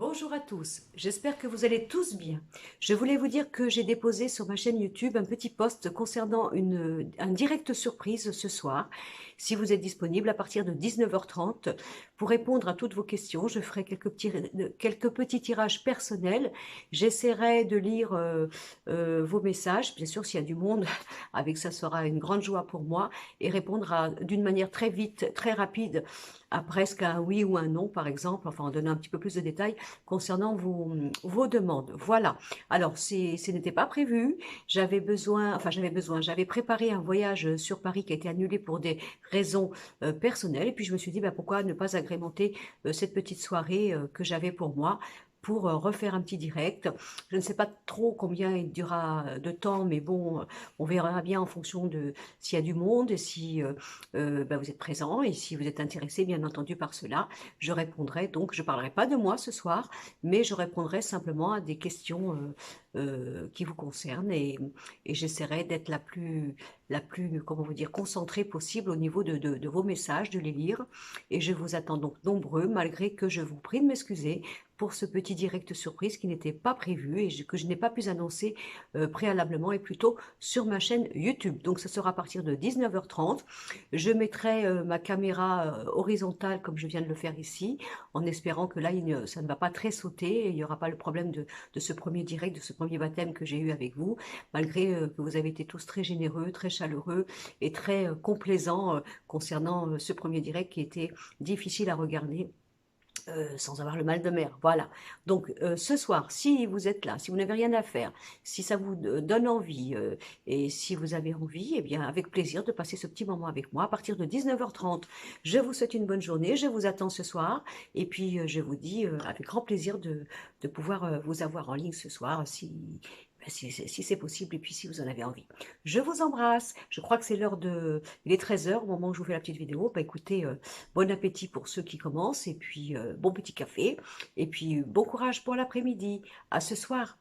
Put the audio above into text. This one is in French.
Bonjour à tous, j'espère que vous allez tous bien. Je voulais vous dire que j'ai déposé sur ma chaîne YouTube un petit post concernant un direct surprise ce soir. Si vous êtes disponible à partir de 19h30 pour répondre à toutes vos questions, je ferai quelques petits tirages personnels. J'essaierai de lire vos messages, bien sûr s'il y a du monde, avec ça sera une grande joie pour moi, et répondre d'une manière très vite, très rapide, à presque un oui ou un non par exemple, enfin en donnant un petit peu plus de détails concernant vos demandes. Voilà. Alors, ce n'était pas prévu. J'avais préparé un voyage sur Paris qui a été annulé pour des raisons personnelles. Et puis, je me suis dit, bah, pourquoi ne pas agrémenter cette petite soirée que j'avais pour moi pour refaire un petit direct. Je ne sais pas trop combien il durera de temps, mais bon, on verra bien en fonction de s'il y a du monde, si bah, vous êtes présent et si vous êtes intéressé, bien entendu, par cela. Je répondrai donc, je ne parlerai pas de moi ce soir, mais je répondrai simplement à des questions qui vous concernent et j'essaierai d'être la plus, comment vous dire, concentrée possible au niveau de vos messages, de les lire. Et je vous attends donc nombreux, malgré que je vous prie de m'excuser pour ce petit direct surprise qui n'était pas prévu et que je n'ai pas pu annoncer préalablement et plutôt sur ma chaîne YouTube. Donc, ce sera à partir de 19h30. Je mettrai ma caméra horizontale comme je viens de le faire ici, en espérant que là, ça ne va pas très sauter et il n'y aura pas le problème de ce premier direct, de ce premier baptême que j'ai eu avec vous, malgré que vous avez été tous très généreux, très chaleureux et très complaisants concernant ce premier direct qui était difficile à regarder sans avoir le mal de mer. Voilà. Donc ce soir, si vous êtes là, si vous n'avez rien à faire, si ça vous donne envie et si vous avez envie, eh bien avec plaisir de passer ce petit moment avec moi à partir de 19h30. Je vous souhaite une bonne journée, je vous attends ce soir et puis je vous dis avec grand plaisir de pouvoir vous avoir en ligne ce soir si c'est possible et puis si vous en avez envie. Je vous embrasse. Je crois que c'est l'heure de... Il est 13h au moment où je vous fais la petite vidéo. Bah écoutez, bon appétit pour ceux qui commencent et puis bon petit café et puis bon courage pour l'après-midi. À ce soir.